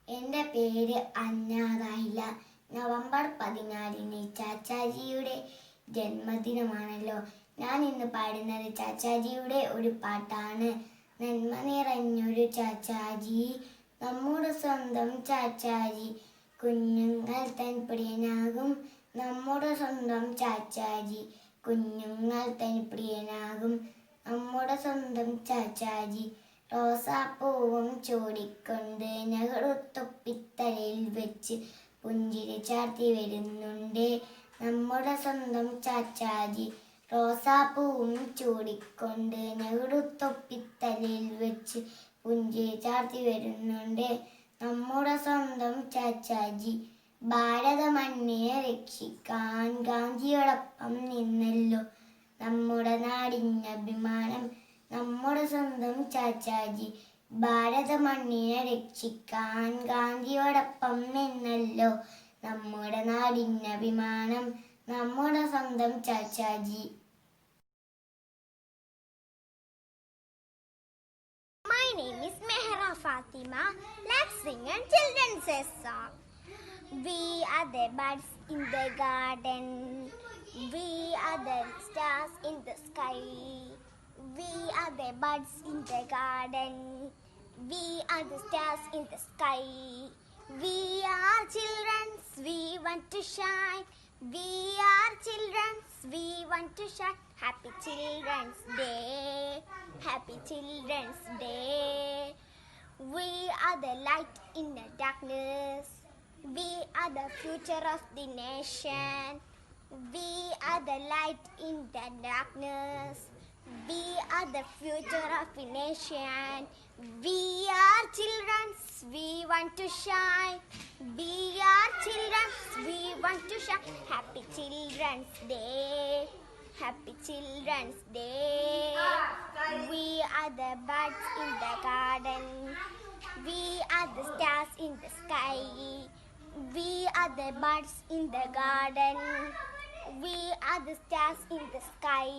എൻ്റെ പേര് അന്നാറായില്ല. നവംബർ 14 ചാച്ചാജിയുടെ ജന്മദിനമാണല്ലോ. ഞാൻ ഇന്ന് പാടുന്നത് ചാച്ചാജിയുടെ ഒരു പാട്ടാണ്. നന്മ നിറഞ്ഞൊരു ചാച്ചാജി, നമ്മുടെ സ്വന്തം ചാച്ചാജി, കുഞ്ഞുങ്ങൾ തൻ പ്രിയനാകും നമ്മുടെ സ്വന്തം ചാച്ചാജി, കുഞ്ഞുങ്ങൾ തൻ പ്രിയനാകും നമ്മുടെ സ്വന്തം ചാച്ചാജി. റോസാപ്പൂവും ചൂടിക്കൊണ്ട് നെഹ്റുത്തൊപ്പിത്തലയിൽ വെച്ച് പുഞ്ചിരി ചാർത്തി വരുന്നുണ്ട് നമ്മുടെ സ്വന്തം ചാച്ചാജി. റോസാപ്പൂവും ചൂടിക്കൊണ്ട് നെഹ്റുത്തൊപ്പിത്തലയിൽ വെച്ച് പുഞ്ചിരി ചാർത്തി വരുന്നുണ്ട് നമ്മുടെ സ്വന്തം ചാച്ചാജി. ഭാരത മണ്ണിനെ രക്ഷിക്കാൻ ഗാന്ധിയോടൊപ്പം നിന്നല്ലോ നമ്മുടെ നാടിനഭിമാനം നമ്മുടെ സ്വന്തം ചാച്ചാജി. ഭാരത മണ്ണിനെ രക്ഷിക്കാൻ ഗാന്ധിയോടൊപ്പം നിന്നല്ലോ നമ്മുടെ നാടിനഭിമാനം നമ്മുടെ സ്വന്തം Chachaji. My name is Mehra Fatima. Let's sing a children's song. We are the birds in the garden. We are the stars in the sky. We are the birds in the garden. We are the stars in the sky. We are children, we want to shine. We are children, we want to shine. Happy Children's Day. Happy Children's Day. We are the light in the darkness. We are the future of the nation. We are the light in the darkness. We are the future of the nation. We are children, we want to shine. We are children, we want to shine. Happy Children's Day. Happy Children's Day. We are the birds in the garden. We are the stars in the sky. We are the birds in the garden. We are the stars in the sky.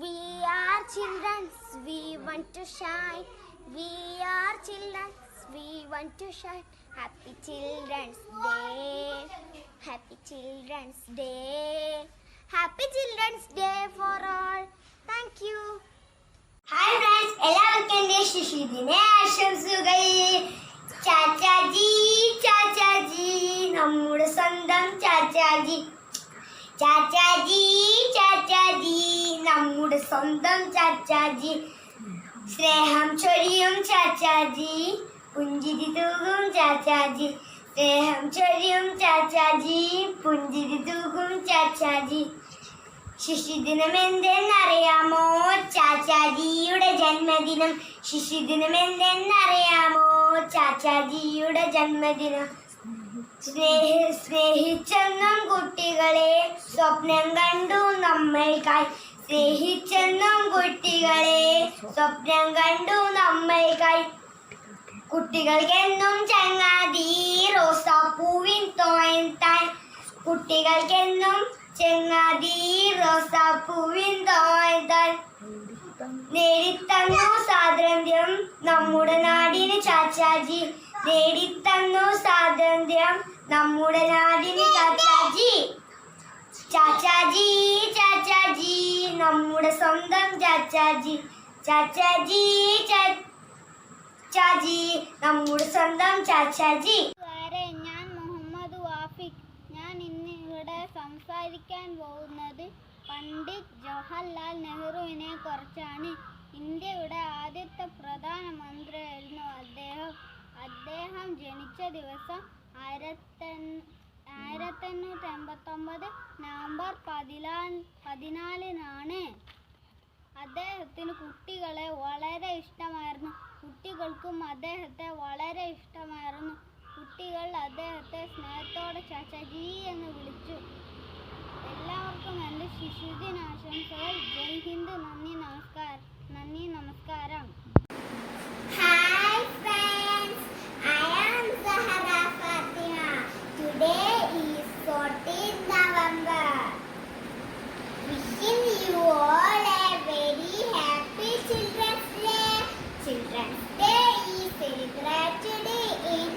We are children, we want to shine. We are children, we want to shine. Happy Children's Day. Happy Children's Day. Happy Children's Day for all. Thank you. Hi friends, എല്ലാവർക്കും എൻ്റെ ശിശുദിന ആശംസകൾ. ചാച്ചാജി ചാച്ചാജി നമ്മുടെ സ്വന്തം ചാച്ചാജി. ചാച്ചാജി ചാച്ചാജി നമ്മുടെ സ്വന്തം ചാച്ചാജി. സ്നേഹം ചൊരിയും ചാച്ചാജി, പുഞ്ചിരി തൂകും ചാച്ചാജി. സ്നേഹം ചൊരിയും ചാച്ചാജി, പുഞ്ചിരി തൂകും ചാച്ചാജി. ശിശുദിനം എന്തെന്നറിയാമോ? ചാച്ചാജിയുടെ ജന്മദിനം. ശിശുദിനം എന്തെന്നറിയാമോ? ചാച്ചാജിയുടെ ജന്മദിനം. സ്നേഹിച്ചെന്നും കുട്ടികളെ സ്വപ്നം കണ്ടു നമ്മൾക്കായി. സ്നേഹിച്ചെന്നും കുട്ടികളെ സ്വപ്നം കണ്ടു നമ്മൾക്കായി. കുട്ടികൾക്കെന്നും ചങ്ങാതി റോസാപ്പൂവിൻ തോയൻ താൻ. കുട്ടികൾക്കെന്നും ചങ്ങാതി റോസാപ്പൂവിൻ തോയൻ താൻ. നേടിത്തന്നു സ്വാതന്ത്ര്യം നമ്മുടെ നാടിന് ചാച്ചാജി. നേടിത്തന്നു സ്വാതന്ത്ര്യം നമ്മുടെ നാടിന് ചാച്ചാജി. ചാച്ചാജി ചാച്ചാജി നമ്മുടെ സ്വന്തം ചാച്ചാജി. ചാച്ചാജി ചാച്ചാജി നമ്മുടെ സ്വന്തം ചാച്ചാജി. ഞാൻ മുഹമ്മദ് വാഫിഖ്. ഞാൻ ഇന്ന് ഇവിടെ സംസാരിക്കാൻ പോകുന്നത് പണ്ഡിറ്റ് ജവഹർലാൽ നെഹ്റുവിനെ കുറിച്ചാണ്. ഇന്ത്യയുടെ ആദ്യത്തെ പ്രധാനമന്ത്രിയായിരുന്നു അദ്ദേഹം ജനിച്ച ദിവസം 1889 നവംബർ 14 അദ്ദേഹത്തിന് കുട്ടികളെ വളരെ ഇഷ്ടമായിരുന്നു. കുട്ടികൾക്കും അദ്ദേഹത്തെ വളരെ ഇഷ്ടമായിരുന്നു. കുട്ടികൾ അദ്ദേഹത്തെ സ്നേഹത്തോടെ ചാച്ചാജി എന്ന് വിളിച്ചു. എല്ലാവർക്കും എൻ്റെ ശിശുദിനാശംസകൾ. ജയ് ഹിന്ദ്. നന്ദി നമസ്കാരം. Hi friends, I am Zahra Fatima. Today is 14th November. Wishing you all a very happy Children's Day. Children's Day is celebrated in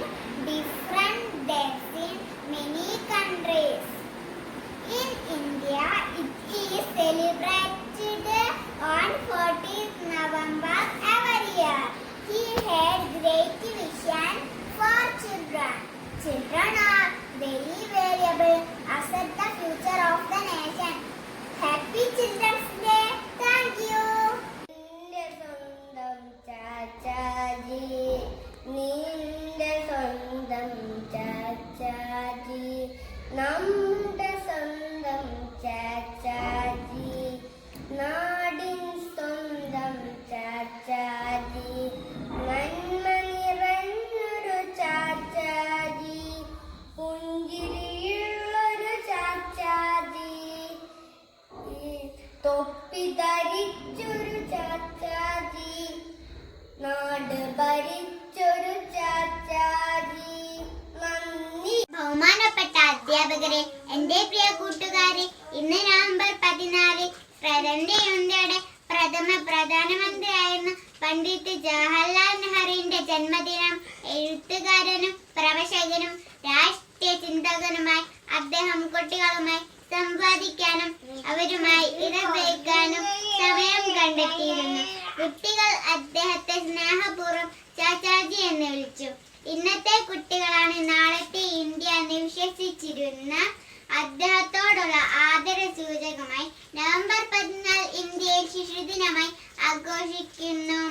Pandit Jawaharlal നെഹ്റുവിന്റെ ജന്മദിനം. എഴുത്തുകാരനും പ്രവചകനും രാഷ്ട്രീയ ചിന്തകനുമായി അദ്ദേഹം കുട്ടികളുമായി സംവാദിക്കാനും അവരുമായി ഇടപഴകാനും സമയം കണ്ടെത്തിയിരുന്നു. കുട്ടികൾ അദ്ദേഹത്തെ സ്നേഹപൂർവ്വം ചാച്ചാജി എന്ന് വിളിച്ചു. ഇന്നത്തെ കുട്ടികളാണ് നാളത്തെ ഇന്ത്യ എന്ന് വിശ്വസിച്ചിരുന്ന അദ്ദേഹത്തോടുള്ള ആദര സൂചകമായി നവംബർ 14 ഇന്ത്യയിൽ ശിശുദിനമായി ആഘോഷിക്കുന്നു.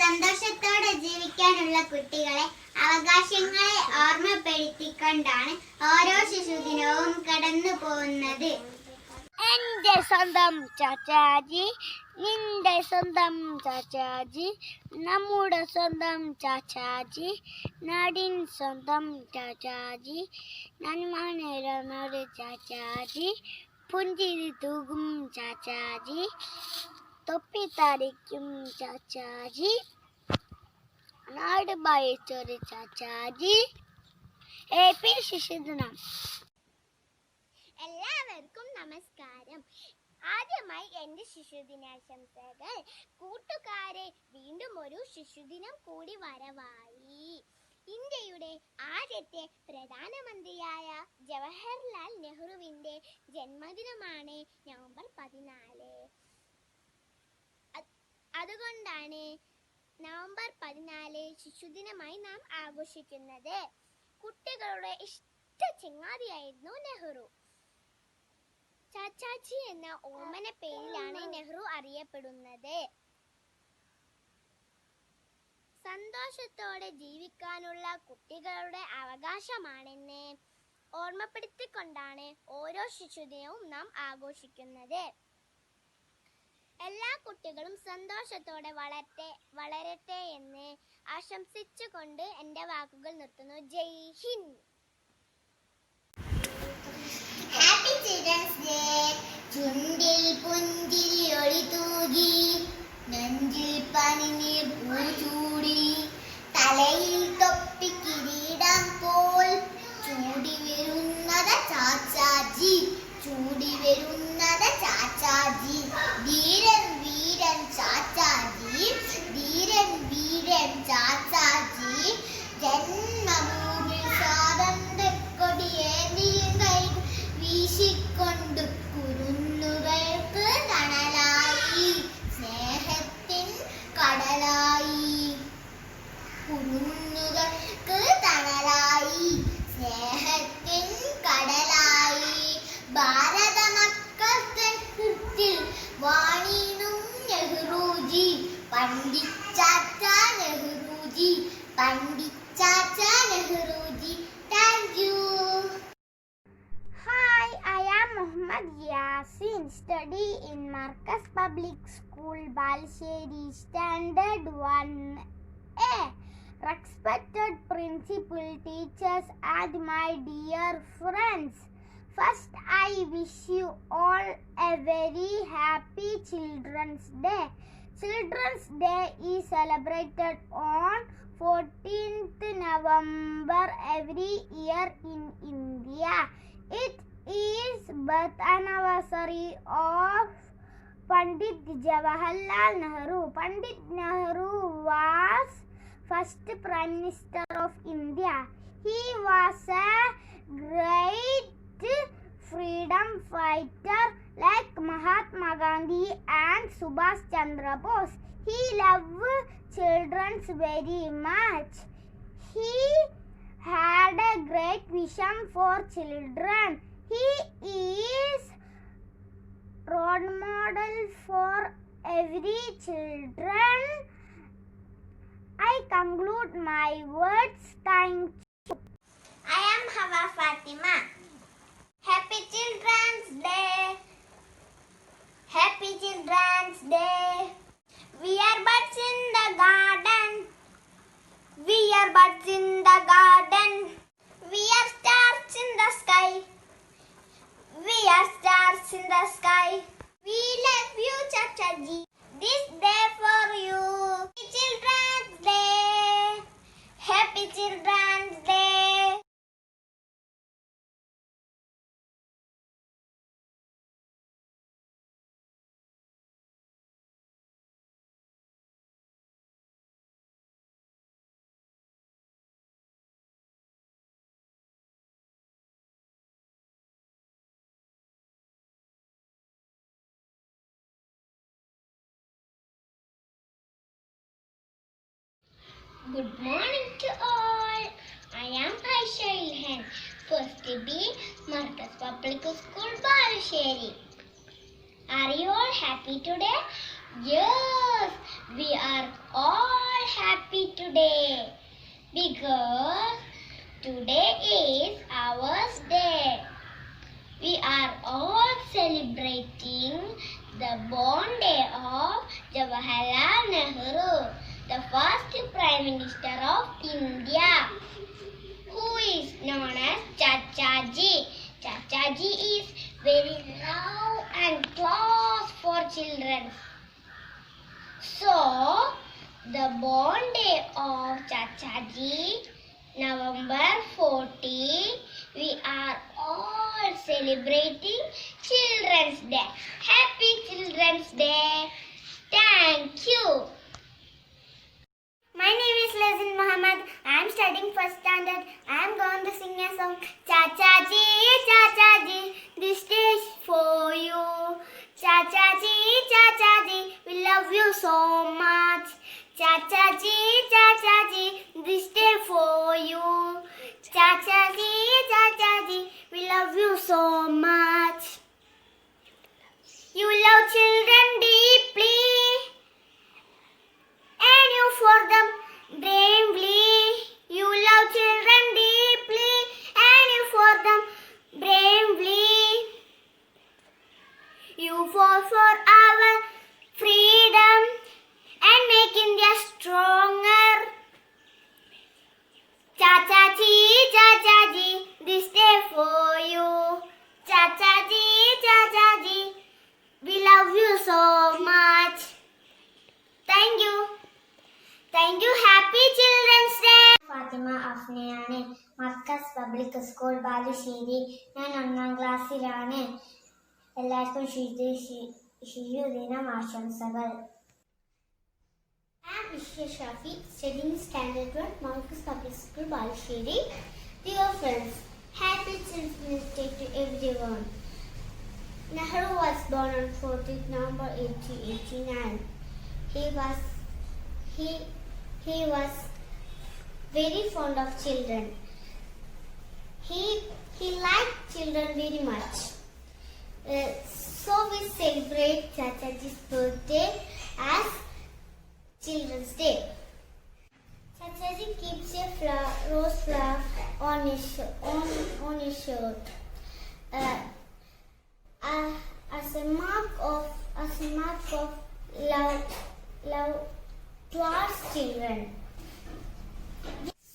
സന്തോഷത്തോടെ ജീവിക്കാനുള്ള കുട്ടികളെ അവകാശങ്ങളെ ഓർമ്മപ്പെടുത്തിക്കൊണ്ടാണ് ഓരോ ശിശുദിനവും കടന്നു പോകുന്നത്. എന്റെ സ്വന്തം ചാച്ചാജി, നിന്റെ സ്വന്തം ചാച്ചാജി, നമ്മുടെ സ്വന്തം ചാച്ചാജി, നാടിൻ സ്വന്തം ചാച്ചാജി, നന്മനേരൊരു ചാച്ചാജി, പുഞ്ചിരി തൂകും ചാച്ചാജി, തൊപ്പിത്തടിക്കും ചാച്ചാജി, നാട് ഭയച്ചൊരു ചാച്ചാജി. ഹാപ്പി ശിശുദിനം. എല്ലാവർക്കും നമസ്കാരം. ആദ്യമായി എൻ്റെ ശിശുദിനാശംസകൾ. കൂട്ടുകാരെ, വീണ്ടും ഒരു ശിശുദിനം കൂടി വരവായി. ഇന്ത്യയുടെ ആദ്യത്തെ പ്രധാനമന്ത്രിയായ ജവഹർലാൽ നെഹ്റുവിൻ്റെ ജന്മദിനമാണ് നവംബർ 14. അതുകൊണ്ടാണ് നവംബർ 14 ശിശുദിനമായി നാം ആഘോഷിക്കുന്നത്. കുട്ടികളുടെ ഇഷ്ട ചങ്ങാതിയായിരുന്നു നെഹ്റു. ചാച്ചാജി എന്ന ഓമന പേരിലാണ് നെഹ്റു അറിയപ്പെടുന്നത്. സന്തോഷത്തോടെ ജീവിക്കാനുള്ള കുട്ടികളുടെ അവകാശമാണെന്ന് ഓർമ്മപ്പെടുത്തിക്കൊണ്ടാണ് ഓരോ ശിശുദിനവും നാം ആഘോഷിക്കുന്നത്. എല്ലാ കുട്ടികളും സന്തോഷത്തോടെ വളരട്ടെ എന്ന് ആശംസിച്ചുകൊണ്ട് എൻ്റെ വാക്കുകൾ നിർത്തുന്നു. Jai Hind. Happy children's day. ചുണ്ടിൽ പുഞ്ചിരി ഒളി തൂകി, നെഞ്ചിൽ പനിനീർ പൂ ചൂടി, തലയിൽ തൊപ്പി കിരീടം പോൽ ചൂടി വരുന്നത് ചാച്ചാജി, ചൂടി വരുന്നത് ചാച്ചാജി. ധീരൻ വീരൻ ചാച്ചാജി, ധീരൻ വീരൻ ചാച്ചാജി. ജന്മഭൂമി സ്വാതന്ത്ര്യക്കൊടിയേന്തിയും കൈ വീശിക്കൊണ്ട് കുരുന്നുകൾക്ക് തണലായി, സ്നേഹത്തിൻ കടലായി. കുരുന്നുകൾക്ക് തണലായി, സ്നേഹത്തിൻ കടലായി. ഭാരത മക്കൾക്ക് ഹൃത്തിൽ വാണിടും Nehruji, Pandit Chacha Nehruji, Pandit Chacha Nehruji. Thank you. Hi, I am Muhammad Yasin, study in Marcus Public School, Balsheri, Standard 1A. Respected principal, teachers and my dear friends, first I wish you all a very happy Children's Day. Children's Day is celebrated on 14th November every year in India. It is birth anniversary of Pandit Jawaharlal Nehru. Pandit Nehru was first Prime Minister of India. He was a great freedom fighter like Mahatma Gandhi and Subhash Chandra Bose. He loved children very much. He had a great vision for children. He is role model for every children. I conclude my words. Thank you. I am Hawa Fatima. Happy Children's Day. Happy Children's Day. We are birds in the garden. We are birds in the garden. We are stars in the sky. We are stars in the sky. We love you, Chachaji. This day for you. Happy Children's Day. Happy Children's Day. Good morning to all. I am Aisha Ilhan, first B, Marcus Public School, Balusheri. Are you all happy today? Yes, we are all happy today because today is our day. We are all celebrating the born day of Jawaharlal Nehru, the first Prime Minister of India, who is known as Chachaji. Chachaji is very love and close for children. So, the born day of Chachaji, November 14, we are all celebrating Children's Day. Happy Children's Day. Thank you. My name is Lazin Muhammad. I am studying first standard. I am going to sing a song. Chachaji, Chachaji, this day is for you. Chachaji, Chachaji, we love you so much. Chachaji, Chachaji, this day for you. Chachaji, Chachaji, we love you so much. You love children deeply, and you for them bravely. You love children deeply, and you for them bravely. You fought for our freedom and make India stronger. Chachaji, Chachaji, this day for you. Chachaji, Chachaji, we love you so much. Thank you. Thank you. Happy Children's Day. Fathima അഫ്നയാണ്. Markaz public school Balussery. ഞാൻ 1ാം ക്ലാസ്സിലാണ്. എല്ലാവർക്കും ശിശുദിനം ആശംസകൾ. I am Ishya Shafi, studying Standard 1, Marcus Public School, Balusheri. Dear friends, happy Children's Day to everyone. Nehru was born on 14th November 1889. He was very fond of children. He liked children very much. So we celebrate Chachaji's birthday as Children's Day. Chachaji keeps a rose flower on his shirt as a mark of love towards children.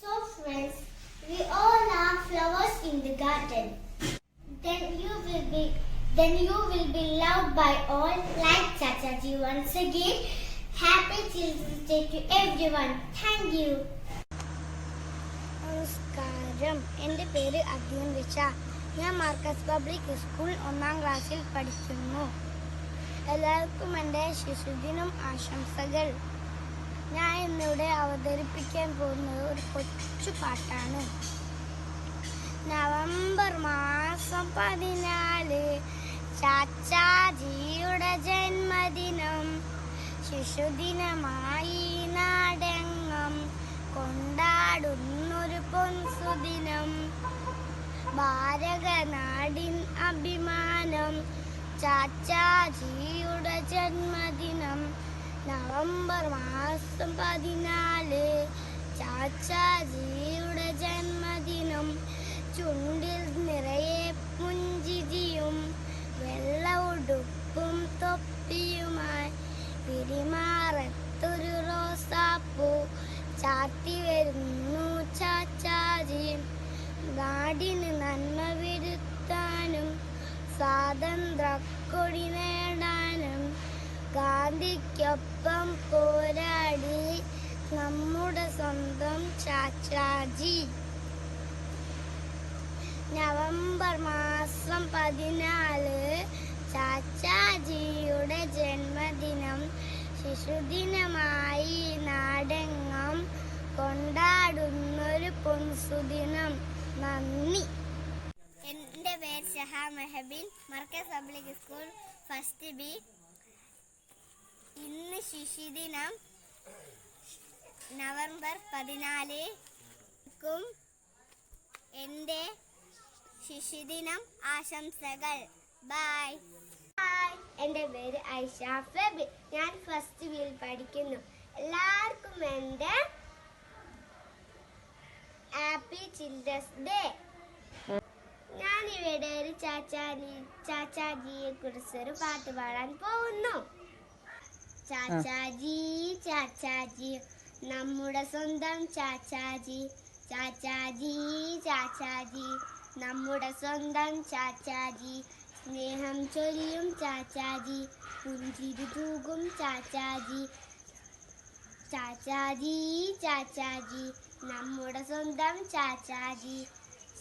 So friends, we all have flowers in the garden. Then you will be loved by all like Chachaji. Once again, happy Children's Day to everyone. Thank you. നമസ്കാരം, എൻ്റെ പേര് അദ്യൻ റിഷ. ഞാൻ Marcus public school 1ാം ക്ലാസ്സിൽ പഠിക്കുന്നു. എല്ലാവർക്കും എൻ്റെ ശിശുദിനം ആശംസകൾ. ഞാൻ ഇന്നിവിടെ അവതരിപ്പിക്കാൻ പോകുന്നത് ഒരു കൊച്ചു പാട്ടാണ്. നവംബർ മാസം 14 ചാച്ചാജിയുടെ ജന്മദിനം. ശിശുദിനമായി നാടെങ്ങും കൊണ്ടാടുന്നൊരു പൊൻസുദിനം. ഭാരതനാടിൻ അഭിമാനം ചാച്ചാജിയുടെ ജന്മദിനം. നവംബർ മാസം 14 ചാച്ചാജിയുടെ ജന്മദിനം. ചുണ്ടിൽ നിറയെ പുഞ്ചിരിയും വെള്ള ഉടുപ്പും തൊപ്പിയുമായി പിരിമാറത്തൊരു റോസാപ്പൂ ചാർത്തി വരുന്നു ചാച്ചാജി. നാടിന് നന്മ വരുത്താനും സ്വാതന്ത്ര്യക്കൊടി നേടാനും ഗാന്ധിക്കൊപ്പം പോരാടി നമ്മുടെ സ്വന്തം ചാച്ചാജി. നവംബർ മാസം 14 ചാച്ചാജിയുടെ ജന്മദിനം. ശിശുദിനമായി നാടെങ്ങും കൊണ്ടാടുന്നൊരു പൊൻസുദിനം. നന്ദി. എൻ്റെ പേര് Shaha Mehbin, Markaz public school first B. ഇന്ന് ശിശുദിനം നവംബർ 14-ക്കും എൻ്റെ ശിശുദിനം ആശംസകൾ. ബൈ. ഹായ്, എൻ്റെ പേര് ഐഷ ഫെബി. ഞാൻ ഫസ്റ്റ് ബിയിൽ പഠിക്കുന്നു. എല്ലാവർക്കും എൻ്റെ ഹാപ്പി ചിൽഡ്രൻസ് ഡേ. ഞാനിവിടെ ഒരു ചാച്ചാജിയെ കുറിച്ചൊരു പാട്ട് പാടാൻ പോകുന്നു. ചാച്ചാജി ചാച്ചാജി നമ്മുടെ സ്വന്തം ചാച്ചാജി, ചാച്ചാജി ചാച്ചാജി നമ്മുടെ സ്വന്തം ചാച്ചാജി, സ്നേഹം ചൊരിയും ചാച്ചാജി, പുഞ്ചിരി തൂകും ചാച്ചാജി, ചാച്ചാജി ചാച്ചാജി നമ്മുടെ സ്വന്തം ചാച്ചാജി.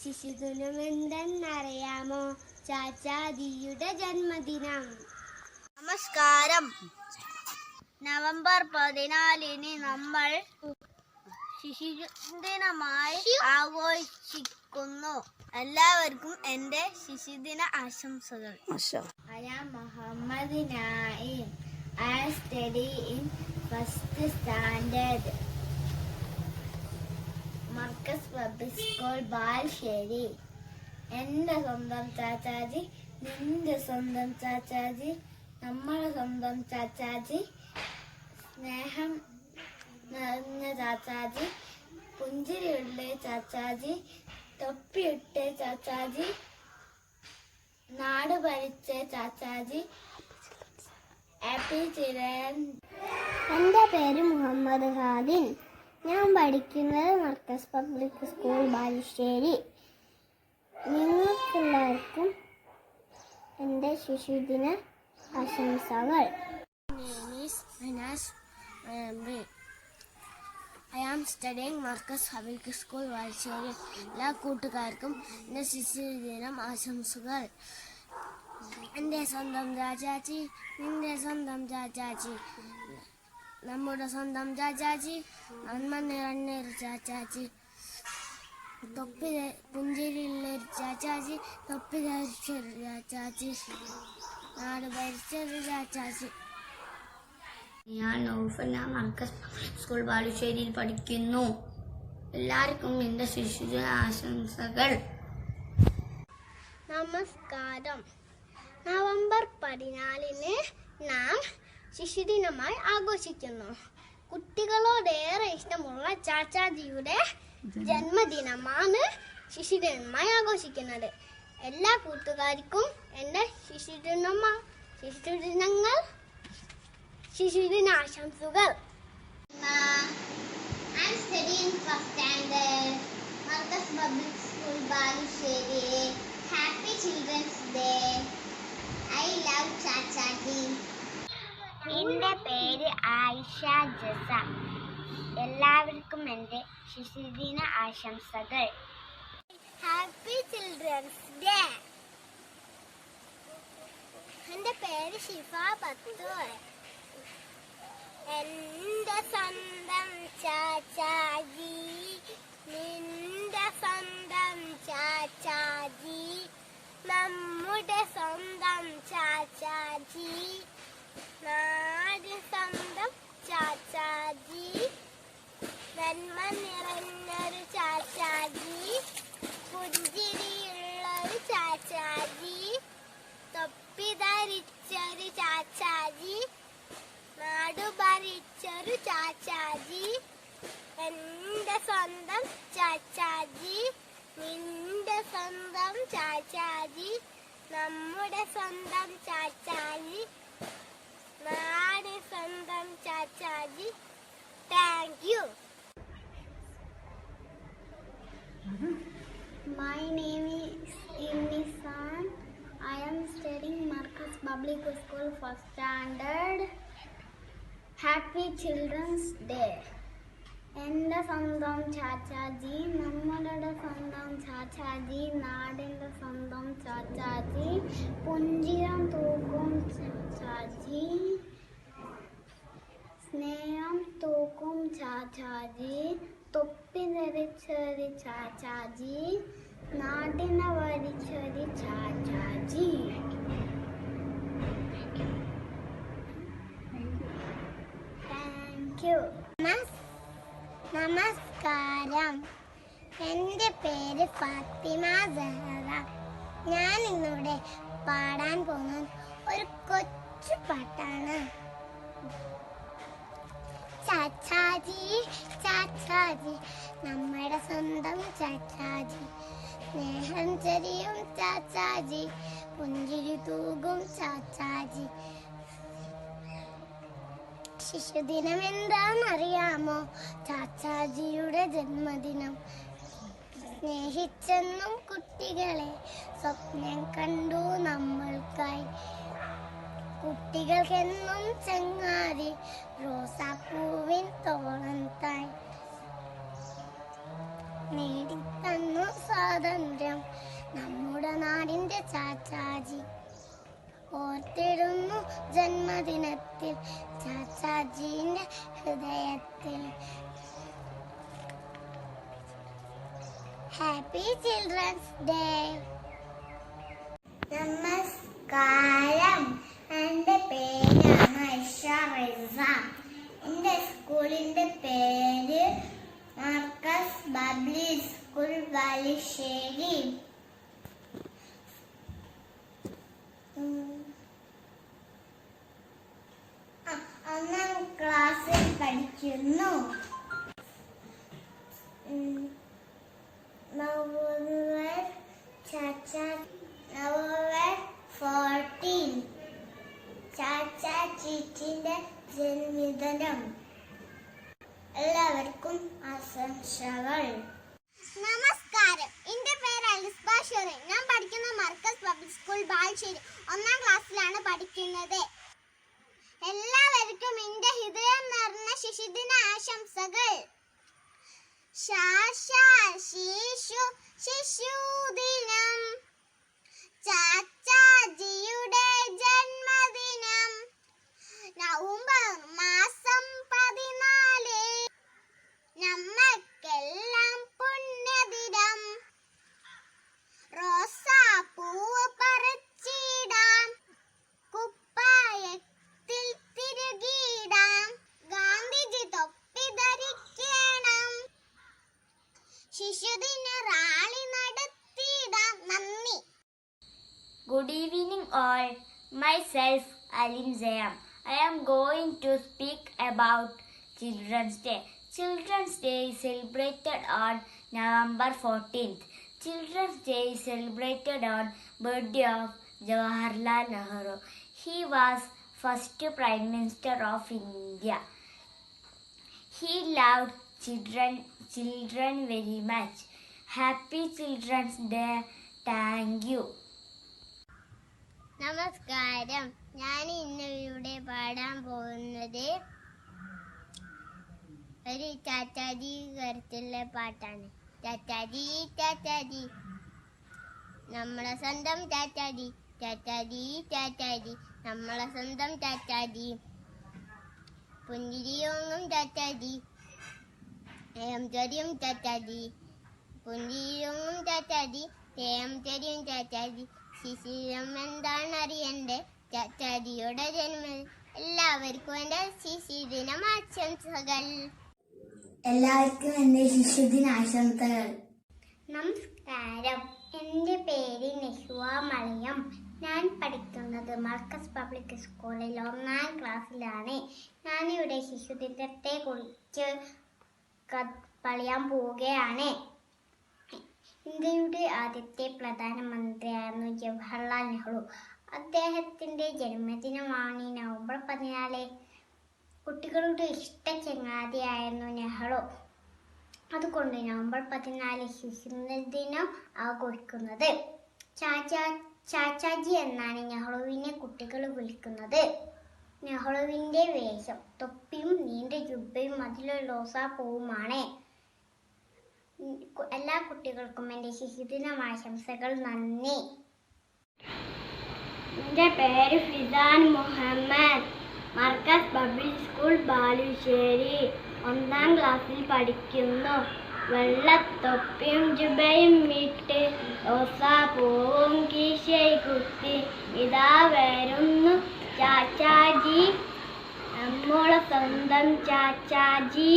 ശിശുദിനം എന്തെന്നറിയാമോ? ചാച്ചാജിയുടെ ജന്മദിനം. നമസ്കാരം. നവംബർ 14-ന് നമ്മൾ ശിശുദിനമായി ആഘോഷിക്കുന്നു. എല്ലാവർക്കും എൻ്റെ ശിശുദിന ആശംസകൾ. I am Muhammad Naeem. I study in first standard. Markaz public school Balussery. എൻ്റെ സ്വന്തം ചാച്ചാജി, നിന്റെ സ്വന്തം ചാച്ചാജി, നമ്മുടെ സ്വന്തം ചാച്ചാജി, സ്നേഹം നിറഞ്ഞ ചാച്ചാജി, പുഞ്ചിരിയുള്ള ചാച്ചാജി, തൊപ്പിയിട്ട ചാച്ചാജി, നാട് ഭരിച്ച ചാച്ചാജി, ഹാപ്പി ചിൽഡ്രൻ. എൻ്റെ പേര് മുഹമ്മദ് ഹാദിൻ. ഞാൻ പഠിക്കുന്നത് മർക്കസ് പബ്ലിക് സ്കൂൾ ബാലുശ്ശേരി. നിങ്ങൾക്കെല്ലാവർക്കും എൻ്റെ ശിശുദിന ആശംസകൾ. I am studying Marcus Public School Balussery. എല്ലാ കൂട്ടുകാർക്കും എൻ്റെ ശിശുദിനം ആശംസകൾ. എൻ്റെ സ്വന്തം ചാച്ചാജി, നിന്റെ സ്വന്തം ചാച്ചാജി, നമ്മുടെ സ്വന്തം ചാച്ചാജി, നന്മ നിറഞ്ഞൊരു ചാച്ചാജി, പുഞ്ചിരിയുള്ളൊരു ചാച്ചാജി, തൊപ്പി ധരിച്ചൊരു ചാച്ചാജി, നാട് ഭരിച്ചൊരു ചാച്ചാജി. ഞാൻ നൗഫൽ. ഞാൻ മർക്കസ് സ്കൂൾ ബാലുശ്ശേരിയിൽ പഠിക്കുന്നു. എല്ലാവർക്കും എൻ്റെ ശിശുദിന ആശംസകൾ. നമസ്കാരം. നവംബർ 14-ന് നാം ശിശുദിനമായി ആഘോഷിക്കുന്നു. കുട്ടികളോടേറെ ഇഷ്ടമുള്ള ചാച്ചാജിയുടെ ജന്മദിനമാണ് ശിശുദിനമായി ആഘോഷിക്കുന്നത്. എല്ലാ കൂട്ടുകാർക്കും എൻ്റെ ശിശുദിനാശംസകൾ. I'm studying first standard, Marcus Public School Balussery. Happy Children's Day. I love Chachaji. എൻ്റെ പേര് ആയിഷ ജസ. എല്ലാവർക്കും എൻ്റെ ശിശുദിന ആശംസകൾ. Happy children's day. എൻ്റെ പേര് ഷിഫ പത്തൂർ. എൻ്റെ സ്വന്തം ചാച്ചാജി, നിന്റെ സ്വന്തം ചാച്ചാജി, നമ്മുടെ സ്വന്തം ചാച്ചാജി, നാട് സ്വന്തം ചാച്ചാജി, നന്മ നിറഞ്ഞൊരു ചാച്ചാജി, പുഞ്ചിരിയുള്ളൊരു ചാച്ചാജി, തൊപ്പി ധരിച്ചൊരു ചാച്ചാജി, നാടു ഭരിച്ചൊരു ചാച്ചാജി, എൻ്റെ സ്വന്തം ചാച്ചാജി, നിന്റെ സ്വന്തം ചാച്ചാജി, നമ്മുടെ സ്വന്തം ചാച്ചാജി, നാട് സ്വന്തം Chachaji. Thank you. My name is Nisan. I am studying Marcus Public School first standard. Happy Children's Day. എൻ്റെ സ്വന്തം ചാച്ചാജി, നമ്മളുടെ സ്വന്തം ചാച്ചാജി, നാടിൻ്റെ സ്വന്തം ചാച്ചാജി, പുഞ്ചിരം തൂക്കും ചാച്ചാജി, സ്നേഹം തൂക്കും ചാച്ചാജി, തൊപ്പി ധരിച്ചൊരു ചാച്ചാജി, നാടിനെ ഭരിച്ചൊരു ചാച്ചാജി. Thank you. നമസ്കാരം. എൻ്റെ പേര് ഫാത്തിമ സഹറ. ഞാൻ ഇന്നിവിടെ പാടാൻ പോകുന്നത് ഒരു കൊച്ചു പാട്ടാണ്. ചാച്ചാജി ചാച്ചാജി, നമ്മുടെ സ്വന്തം ചാച്ചാജി, സ്നേഹം ചെറിയും ചാച്ചാജി, പുഞ്ചിരി തൂകും ചാച്ചാജി. ശിശുദിനം എന്താണെന്നറിയാമോ? ചാച്ചാജിയുടെ ജന്മദിനം. സ്നേഹിച്ചെന്നും കുട്ടികളെ സ്വപ്നം കണ്ടു നമ്മൾക്കായി. കുട്ടികൾക്കെന്നും ചങ്ങാതി, റോസാപ്പൂവിൻ തോളം തായ്. നേടിത്തന്നു സ്വാതന്ത്ര്യം നമ്മുടെ നാടിന്റെ ചാച്ചാജി. ഓർത്തിടുന്നു ജന്മദിനത്തിൽ ചാച്ചാജീന്റെ ഹൃദയത്തിൽ. Happy children's day. നമസ്കാരം. എൻ്റെ പേരാണ് ഐഷ. എൻ്റെ സ്കൂളിൻ്റെ പേര് മാർക്കസ് പബ്ലിക് സ്കൂൾ ബാലുശ്ശേരി. ഒന്നാം ക്ലാസ്സിൽ പഠിക്കുന്നു. നവംബർ 14 ചാച്ചാജിയുടെ ജന്മദിനം. എല്ലാവർക്കും ആശംസകൾ. നമസ്കാരം. എൻ്റെ പേര് അലിസ് ബാഷറി. ഞാൻ പഠിക്കുന്ന മർക്കസ് പബ്ലിക് സ്കൂൾ ബാലുശ്ശേരി ഒന്നാം ക്ലാസ്സിലാണ് പഠിക്കുന്നത്. എല്ലാവർക്കും എൻ്റെ ഹൃദയം നിറഞ്ഞ ശിശുദിന ആശംസകൾ. ശിശുദിനം, ചാച്ചാജിയുടെ ജന്മദിനം. നവംബർ മാസം 14 നമ്മക്കെല്ലാം പുണ്യദിനം. റോസാപ്പൂവ് പറിച്ചിടാം, കുപ്പായത്തിൽ തിരുകിടാം, ഗാന്ധിജി തൊപ്പി ധരിക്കണം, ശിശുദിന റാലി നടത്തിടാം. നന്ദി. Good evening all. Myself Alim Zayam. I am going to speak about Children's Day. Children's Day is celebrated on November 14th. Children's Day is celebrated on birthday of Jawaharlal Nehru. He was first Prime Minister of India. He loved children very much. Happy Children's Day. Thank you. നമസ്കാരം. ഞാൻ ഇന്ന് ഇവിടെ പാടാൻ പോകുന്നത് ഒരു ചാച്ചാജി കരുത്തുള്ള പാട്ടാണ്. ചാച്ചാജി ചാച്ചാജി, നമ്മളെ സ്വന്തം ചാച്ചാജി, ചാച്ചാജി ചാച്ചാജി, നമ്മളെ സ്വന്തം ചാച്ചാജി, പുഞ്ചിരിയോങ്ങും ചാച്ചാജി, ഏം ചെറിയും ചാച്ചാജി, പുഞ്ചിരിയോങ്ങും ചാച്ചാജി, ഏം ചെറിയും ചാച്ചാജി. ശിശിരം എന്താണറിയണ്ടേ? ചാച്ചാജിയുടെ ജന്മം. എല്ലാവർക്കും എൻ്റെ ശിശുദിനം ആശംസകൾ. എല്ലാവർക്കും എൻ്റെ ശിശുദിന ആശംസകൾ. നമസ്കാരം. എൻ്റെ പേര് നെഹ്വ മലയം. ഞാൻ പഠിക്കുന്നത് മർക്കസ് പബ്ലിക് സ്കൂളിൽ 1ാം ക്ലാസ്സിലാണ്. ഞാനിവിടെ ശിശുദിനത്തെ കുറിച്ച് പറയാൻ പോവുകയാണ്. ഇന്ത്യയുടെ ആദ്യത്തെ പ്രധാനമന്ത്രിയായിരുന്നു ജവഹർലാൽ നെഹ്റു. അദ്ദേഹത്തിൻ്റെ ജന്മദിനമാണ് നവംബർ 14. കുട്ടികളുടെ ഇഷ്ട ചങ്ങാതിയായിരുന്നു നെഹ്റു. അതുകൊണ്ട് നവംബർ 14 ശിശുദിനം ആഘോഷിക്കുന്നത്. ചാച്ചാജി എന്നാണ് നെഹ്റുവിനെ കുട്ടികൾ വിളിക്കുന്നത്. നെഹ്റുവിൻ്റെ വേഷം തൊപ്പിയും നീണ്ട ജുബയും അതിലൊരു റോസാപ്പൂവുമാണ്. എല്ലാ കുട്ടികൾക്കും എൻ്റെ ശിശുദിനം ആശംസകൾ. നന്ദി. എൻ്റെ പേര് ഫിദാൻ മുഹമ്മദ്. മർക്കസ് പബ്ലിക് സ്കൂൾ ബാലുശ്ശേരി 1ാം ക്ലാസ്സിൽ പഠിക്കുന്നു. വെള്ളത്തൊപ്പിയും ജുബയും ഇട്ട് റോസാപ്പൂവും കീശയിൽ കുത്തി ഇതാ വരുന്നു ചാച്ചാജി, നമ്മളെ സ്വന്തം ചാച്ചാജി.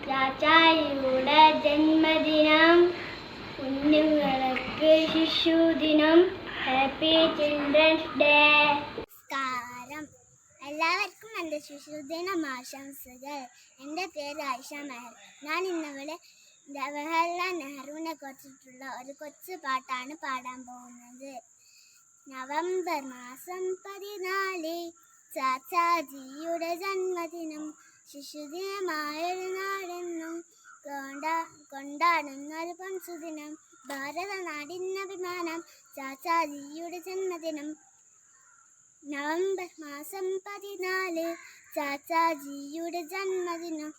ചാച്ചായുടെ ജന്മദിനം, കുഞ്ഞുങ്ങൾക്ക് ശിശുദിനം. Happy children's day. നമസ്കാരം. എല്ലാവർക്കും എൻ്റെ ശിശുദിനം ആശംസകൾ. എൻ്റെ പേര് ആയിഷ മെഹർ. ഞാൻ ഇന്നിവിടെ ജവഹർലാൽ നെഹ്റുവിനെ കുറിച്ചിട്ടുള്ള ഒരു കൊച്ചു പാട്ടാണ് പാടാൻ പോകുന്നത്. നവംബർ മാസം 14 ചാച്ചാജിയുടെ ജന്മദിനം. ശിശുദിനമായൊരു നാടെന്നും കൊണ്ടാടുന്നൊരു പൊൻസുദിനം. ഭാരതനാടിനഭിമാനം ചാച്ചാജിയുടെ ജന്മദിനം. നവംബർ മാസം 14 ചാച്ചാജിയുടെ ജന്മദിനം.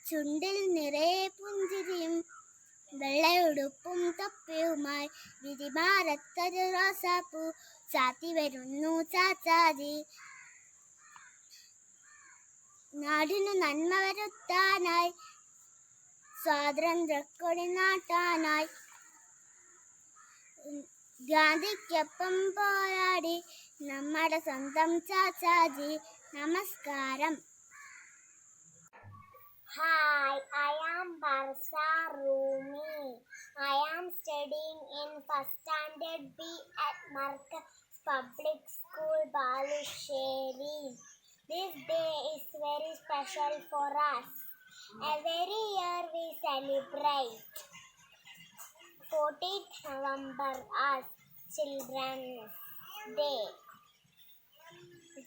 ചുണ്ടിൽ നിറയെ പുഞ്ചിരിയും വെള്ളയുടുപ്പും തൊപ്പിയുമായി വിരിമാറത്തൊരു റോസാപ്പൂ ചാത്തി വരുന്നു ചാച്ചാജി. നാടിനു നന്മ വരുത്താനായി, സ്വാതന്ത്ര്യക്കൊടി നാട്ടാനായി ഗാന്ധിക്കൊപ്പം പോരാടി നമ്മുടെ സ്വന്തം ചാച്ചാജി. നമസ്കാരം. Hi, I am Barsa Rumi. I am studying in first standard B at Marcus Public School, Balusheri. This day is very special for us. Every year we celebrate 14th November as Children's Day.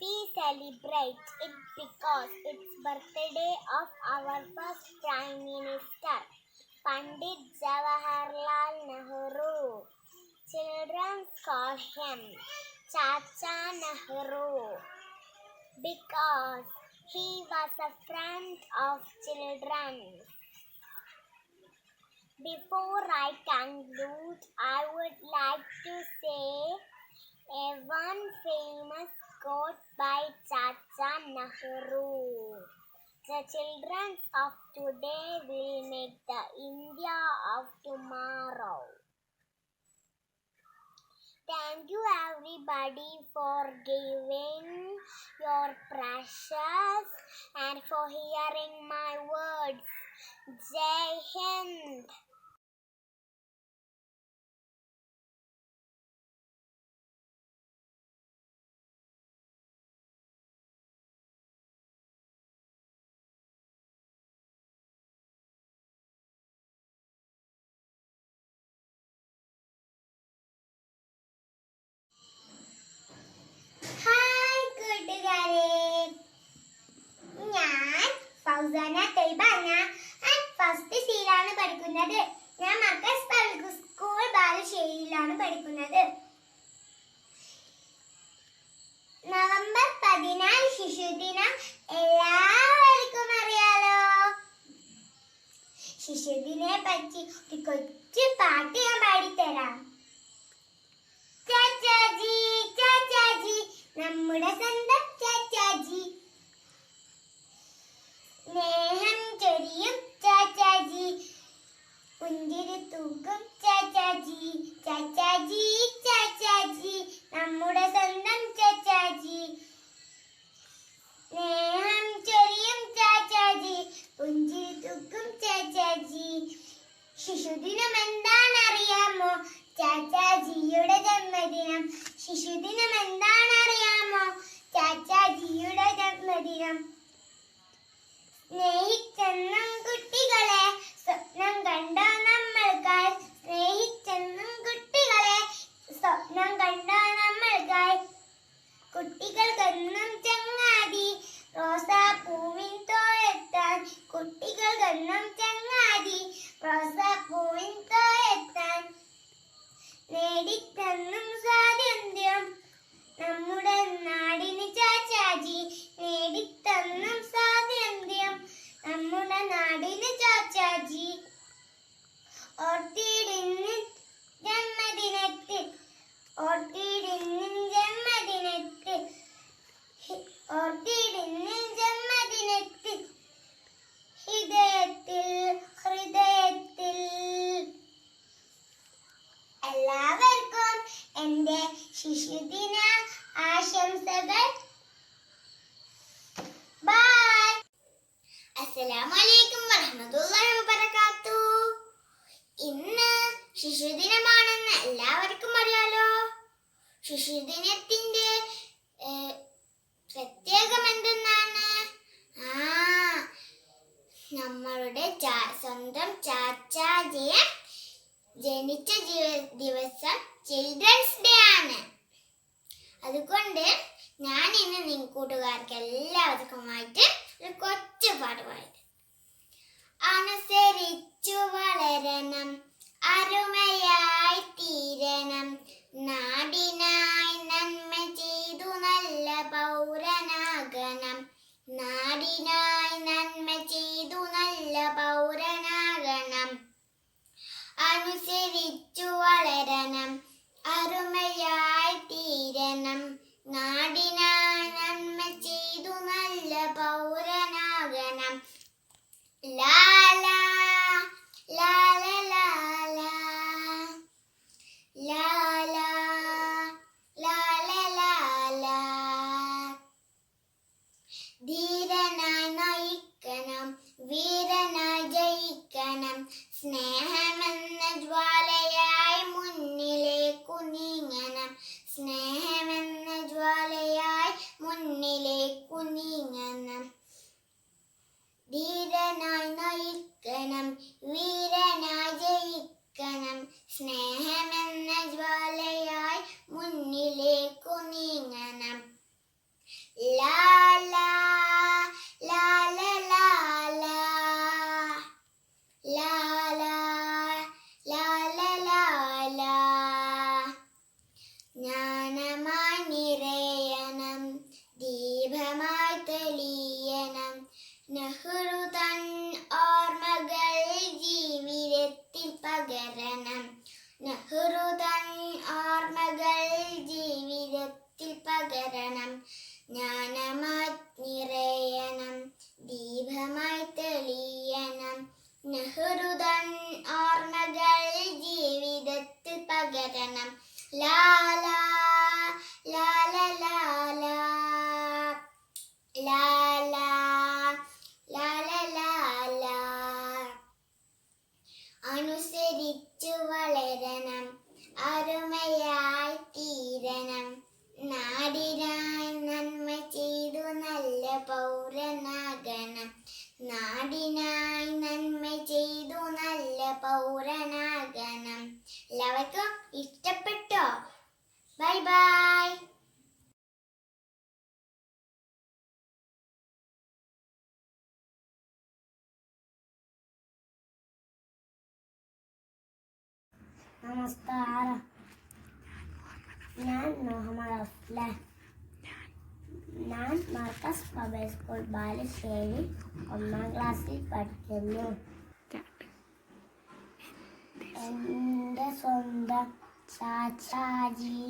We celebrate it because it's birthday of our first Prime Minister, Pandit Jawaharlal Nehru. Children call him Chacha Nehru because he was a friend of children. Before I conclude, I would like to say a one famous quote by Chacha Nehru. The children of today will make the India of tomorrow. Thank you everybody for giving your precious and for hearing my words. Jai Hind. Hi കൂട്ടുകാരെ, ഞാൻ ഫൗസാന തൈബാന first സിയിലാണ് പഠിക്കുന്നത്. ഞാൻ Markaz public school ബാലുശ്ശേരിയിലാണ് പഠിക്കുന്നത്. November 14 ശിശുദിനം എല്ലാവർക്കും അറിയാലോ. ശിശുദിനെ പറ്റി ഒരു കൊച്ചു പാട്ട് ഞാൻ പാടിത്തരാം. ചാച്ചാജി ചാച്ചാജി നമ്മുടെ സ്വന്തം ചാച്ചാജി, സ്നേഹം ചൊരിയും ചാച്ചാജി, പുഞ്ചിരി തൂക്കും ചാച്ചാജി. ചാച്ചാജി ചാച്ചാജി നമ്മുടെ സ്വന്തം ചാച്ചാജി, സ്നേഹം ചൊരിയും ചാച്ചാജി, പുഞ്ചിരി തൂക്കും ചാച്ചാജി. ശിശുദിനം എന്താണെന്നറിയാമോ? ചാച്ചാജിയുടെ ജന്മദിനം. ശിശുദിനം എന്താണെന്നറിയാമോ? ചാച്ചാജിയുടെ ജന്മദിനം. സ്നേഹിച്ചെന്നും കുട്ടികളെ സ്വപ്നം കണ്ടോ നമ്മൾക്കായി, സ്നേഹിച്ചെന്നും കുട്ടികളെ സ്വപ്നം കണ്ടോ നമ്മൾക്കായി. കുട്ടികൾക്കെന്നും ചങ്ങാതി റോസാപ്പൂവിൻ തോയെത്താൻ, കുട്ടികൾക്കെന്നും ചങ്ങാതി റോസാപ്പൂവിൻ തോയെത്താൻ. നേടിത്തന്നും സ്വാതന്ത്ര്യം നമ്മുടെ നാടിന് ചാച്ചാജി, നേടിത്തന്നും സ്വാതന്ത്ര്യം നമ്മുടെ നാടിന് ചാച്ചാജി. ഓർത്തിടുന്ന ജന്മദിനത്തിൽ, ഓർത്തിടുന്ന ജന്മദിനത്തിൽ, ഓർത്തിടുന്ന ജന്മദിനത്തിൽ, ഹൃദയത്തിൽ ഹൃദയത്തിൽ. എല്ലാവർക്കും എൻ്റെ ശിശുദിന ആശംസകൾ. ബൈ. അസ്സലാമു അലൈക്കും വറഹ്മത്തുള്ളാഹി ഇന്ന് ശിശുദിനമാണെന്ന് എല്ലാവർക്കും അറിയാലോ. ശിശുദിനത്തിന്റെ പ്രത്യേകം എന്തെന്നാണ്? നമ്മളുടെ സ്വന്തം ചാച്ചാജിയെ ജനിച്ച ദിവസം ചിൽഡ്രൻസ് ഡേ ആണ്. അതുകൊണ്ട് ഞാൻ ഇന്ന് കൂട്ടുകാർക്ക് എല്ലാവർക്കുമായിട്ട് ഒരു കൊച്ചു പാട്ട് പാടി. അനുസരിച്ചു വളരണം, അരുമയായി തീരണം, നാടിനായി നന്മ ചെയ്തു നല്ല പൗരനാകണം, നാടിനായി നന്മ ചെയ്തു നല്ല പൗരനാകണം. അനുസരിച്ചു വളരണം, അരുമയായി തീരണം, നാടിനായി നന്മ ചെയ്തു നല്ല പൗരനാകണം. ലാലാ ലാലാ ലാലാ ലാലാ ലാലാ ലാലാ. ധീരനായി നയിക്കണം, വീരനായി ജയിക്കണം, സ്നേഹമെന്ന ജ്വാലയായി മുന്നിലേക്കു നീങ്ങണം, സ്നേഹമെന്ന ജ്വാലയായി മുന്നിലേക്കു നീങ്ങണം. ധീരനായി നയിക്കണം, വീരനായി ജയിക്കണം, സ്നേഹമെന്ന ജ്വാലയായി മുന്നിലേക്കു നീങ്ങണം. ലാലാ ലാലാ ലാലാ ലാലാ ലാലാ ലാലാ. ജ്ഞാനമായി നിറയണം, ദീപമായി തെളിയണം, നെഹ്റു തൻ ഓർമ്മകൾ ജീവിതത്തിൽ പകരണം, നെഹ്റു തൻ ഓർമ്മകൾ ജീവിതത്തിൽ പകരണം. ജ്ഞാനമായി നിറയണം, ദീപമായി തെളിയണം, നെഹ്റു തൻ ഓർമ്മകൾ ജീവിതത്തിൽ പകരണം. ലാലാ ലാലാ ലാലാ ലാലാ ലാലാ ലാലാ. അനുസരിച്ചു വളരണം, അരുമയായി തീരണം, നാടിനായി നന്മ ചെയ്തു നല്ല പൗരനാകണം, നാടിനായി നന്മ ചെയ്തു നല്ല പൗരനാകണം. എല്ലാവർക്കും ഇഷ്ടപ്പെട്ടോ? Bye bye. നമസ്കാരം. ഞാൻ മുഹമ്മദ് അഫ്ലാൻ. ഞാൻ മർക്കസ് പബ്ലിക് സ്കൂൾ ബാലുശ്ശേരി 1ാം ക്ലാസ്സിൽ പഠിക്കുന്നു. എൻ്റെ സ്വന്തം ചാച്ചാജി,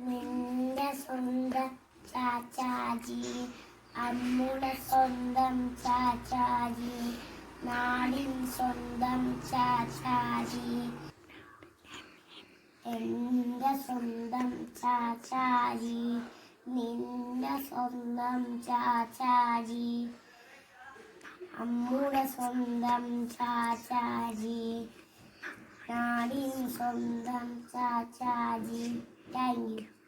നിന്റെ സ്വന്തം ചാച്ചാജി, അമ്മുടെ സ്വന്തം ചാച്ചാജി, നാടിൻ സ്വന്തം ചാച്ചാജി. എൻ്റെ സ്വന്തം ചാച്ചാജി, നിന്റെ സ്വന്തം ചാച്ചാജി, അമ്മുടെ സ്വന്തം ചാച്ചാജി, നാടിൻ സ്വന്തം ചാച്ചാജി. Thank you.